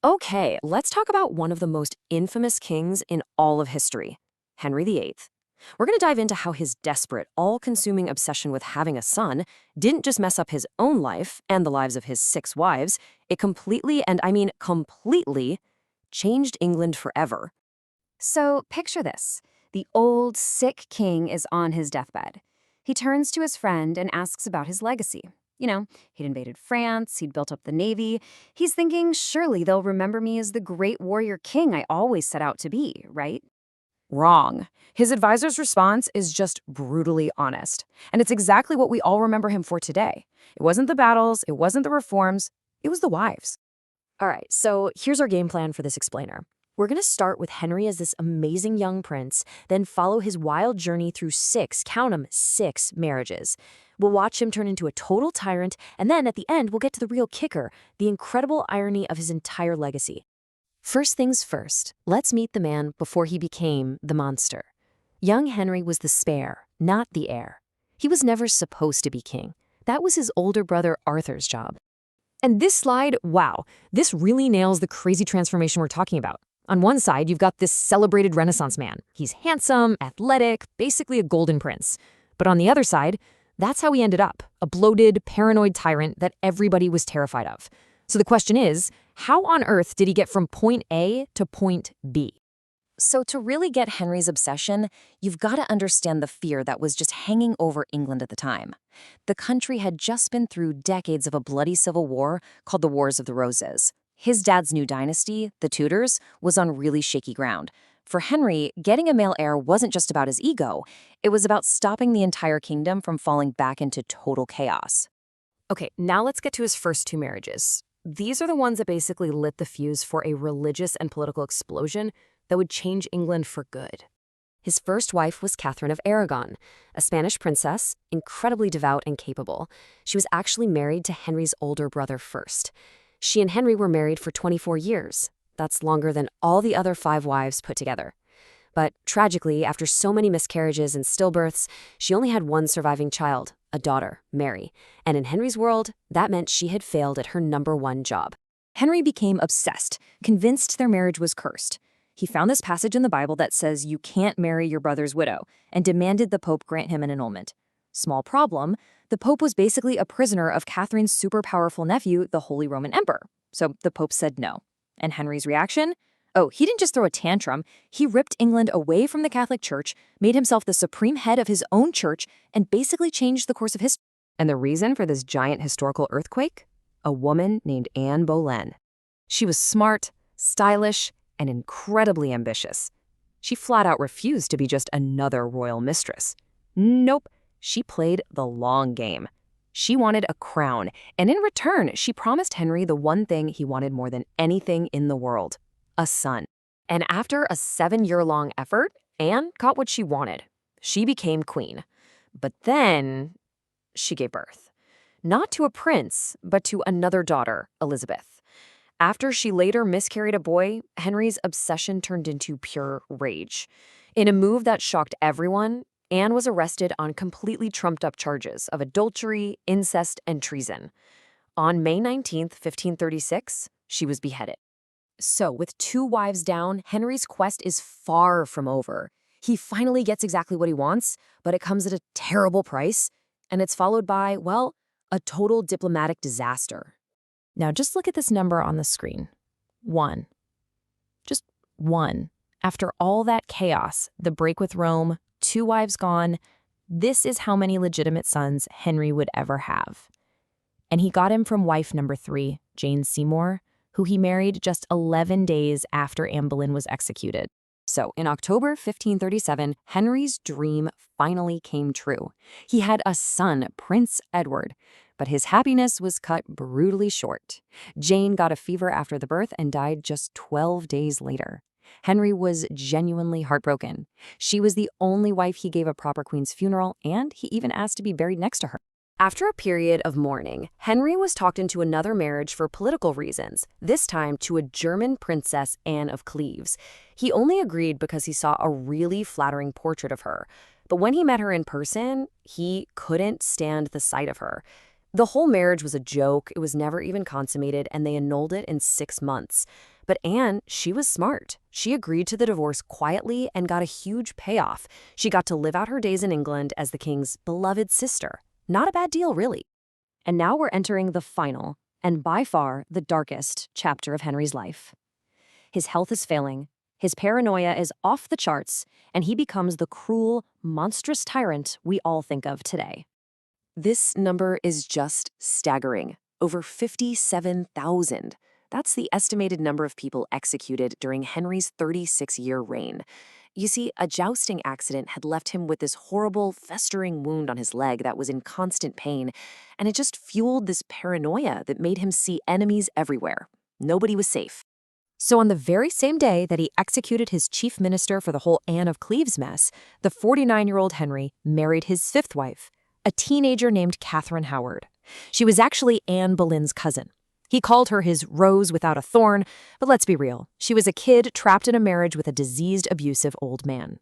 Okay, let's talk about one of the most infamous kings in all of history, Henry VIII. We're going to dive into how his desperate, all-consuming obsession with having a son didn't just mess up his own life and the lives of his 6 wives, it completely, and I mean completely, changed England forever. So picture this. The old, sick king is on his deathbed. He turns to his friend and asks about his legacy. He'd invaded France, he'd built up the navy. He's thinking, surely they'll remember me as the great warrior king I always set out to be, right? Wrong. His advisor's response is just brutally honest. And it's exactly what we all remember him for today. It wasn't the battles, it wasn't the reforms, it was the wives. All right, so here's our game plan for this explainer. We're going to start with Henry as this amazing young prince, then follow his wild journey through 6, count 'em, 6 marriages. We'll watch him turn into a total tyrant, and then at the end, we'll get to the real kicker, the incredible irony of his entire legacy. First things first, let's meet the man before he became the monster. Young Henry was the spare, not the heir. He was never supposed to be king. That was his older brother Arthur's job. And this slide, wow, this really nails the crazy transformation we're talking about. On one side, you've got this celebrated Renaissance man. He's handsome, athletic, basically a golden prince. But on the other side, that's how he ended up, a bloated, paranoid tyrant that everybody was terrified of. So the question is, how on earth did he get from point A to point B? So to really get Henry's obsession, you've got to understand the fear that was just hanging over England at the time. The country had just been through decades of a bloody civil war called the Wars of the Roses. His dad's new dynasty, the Tudors, was on really shaky ground. For Henry, getting a male heir wasn't just about his ego. It was about stopping the entire kingdom from falling back into total chaos. Okay, now let's get to his first 2 marriages. These are the ones that basically lit the fuse for a religious and political explosion that would change England for good. His first wife was Catherine of Aragon, a Spanish princess, incredibly devout and capable. She was actually married to Henry's older brother first. She and Henry were married for 24 years. That's longer than all the other 5 wives put together. But tragically, after so many miscarriages and stillbirths, she only had one surviving child, a daughter, Mary. And in Henry's world, that meant she had failed at her #1 job. Henry became obsessed, convinced their marriage was cursed. He found this passage in the Bible that says you can't marry your brother's widow, and demanded the Pope grant him an annulment. Small problem, the Pope was basically a prisoner of Catherine's super powerful nephew, the Holy Roman Emperor. So the Pope said no. And Henry's reaction? Oh, he didn't just throw a tantrum. He ripped England away from the Catholic Church, made himself the supreme head of his own church, and basically changed the course of history. And the reason for this giant historical earthquake? A woman named Anne Boleyn. She was smart, stylish, and incredibly ambitious. She flat out refused to be just another royal mistress. Nope, she played the long game. She wanted a crown, and in return, she promised Henry the one thing he wanted more than anything in the world, a son. And after a 7-year-long effort, Anne got what she wanted. She became queen. But then she gave birth. Not to a prince, but to another daughter, Elizabeth. After she later miscarried a boy, Henry's obsession turned into pure rage. In a move that shocked everyone, Anne was arrested on completely trumped-up charges of adultery, incest, and treason. On May 19th, 1536, she was beheaded. So, with 2 wives down, Henry's quest is far from over. He finally gets exactly what he wants, but it comes at a terrible price, and it's followed by, well, a total diplomatic disaster. Now, just look at this number on the screen. 1. Just 1. After all that chaos, the break with Rome, 2 wives gone, this is how many legitimate sons Henry would ever have. And he got him from wife number 3, Jane Seymour, who he married just 11 days after Anne Boleyn was executed. So in October 1537, Henry's dream finally came true. He had a son, Prince Edward, but his happiness was cut brutally short. Jane got a fever after the birth and died just 12 days later. Henry was genuinely heartbroken. She was the only wife he gave a proper queen's funeral, and he even asked to be buried next to her. After a period of mourning, Henry was talked into another marriage for political reasons, this time to a German princess, Anne of Cleves. He only agreed because he saw a really flattering portrait of her. But when he met her in person, he couldn't stand the sight of her. The whole marriage was a joke, it was never even consummated, and they annulled it in 6 months. But Anne, she was smart. She agreed to the divorce quietly and got a huge payoff. She got to live out her days in England as the king's beloved sister. Not a bad deal, really. And now we're entering the final, and by far the darkest, chapter of Henry's life. His health is failing, his paranoia is off the charts, and he becomes the cruel, monstrous tyrant we all think of today. This number is just staggering. Over 57,000. That's the estimated number of people executed during Henry's 36-year reign. You see, a jousting accident had left him with this horrible, festering wound on his leg that was in constant pain, and it just fueled this paranoia that made him see enemies everywhere. Nobody was safe. So on the very same day that he executed his chief minister for the whole Anne of Cleves mess, the 49-year-old Henry married his fifth wife, a teenager named Catherine Howard. She was actually Anne Boleyn's cousin. He called her his rose without a thorn, but let's be real, she was a kid trapped in a marriage with a diseased, abusive old man.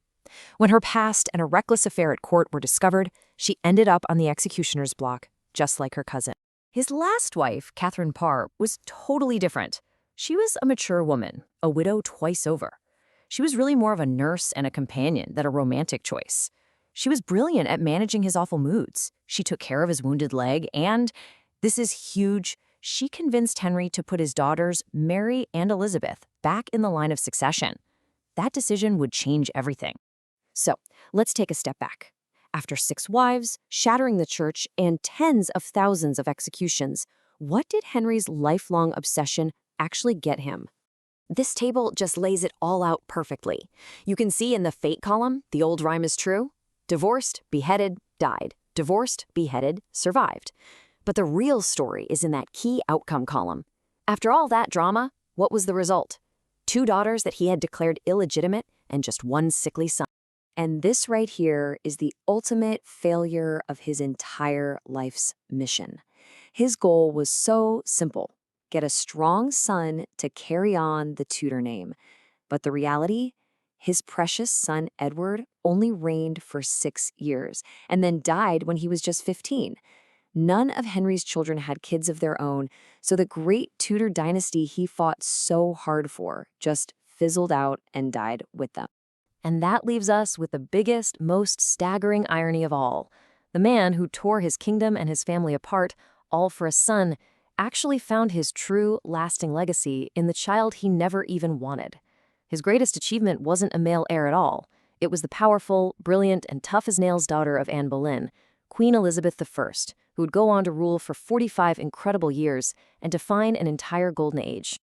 When her past and a reckless affair at court were discovered, she ended up on the executioner's block, just like her cousin. His last wife, Catherine Parr, was totally different. She was a mature woman, a widow twice over. She was really more of a nurse and a companion than a romantic choice. She was brilliant at managing his awful moods. She took care of his wounded leg, and, this is huge, she convinced Henry to put his daughters, Mary and Elizabeth, back in the line of succession. That decision would change everything. So, let's take a step back. After 6 wives, shattering the church, and tens of thousands of executions, what did Henry's lifelong obsession actually get him? This table just lays it all out perfectly. You can see in the fate column, the old rhyme is true. Divorced, beheaded, died. Divorced, beheaded, survived. But the real story is in that key outcome column. After all that drama, what was the result? 2 daughters that he had declared illegitimate and just 1 sickly son. And this right here is the ultimate failure of his entire life's mission. His goal was so simple: get a strong son to carry on the Tudor name. But the reality? His precious son Edward only reigned for 6 years and then died when he was just 15. None of Henry's children had kids of their own, so the great Tudor dynasty he fought so hard for just fizzled out and died with them. And that leaves us with the biggest, most staggering irony of all. The man who tore his kingdom and his family apart, all for a son, actually found his true, lasting legacy in the child he never even wanted. His greatest achievement wasn't a male heir at all. It was the powerful, brilliant, and tough-as-nails daughter of Anne Boleyn, Queen Elizabeth I, who would go on to rule for 45 incredible years and define an entire golden age.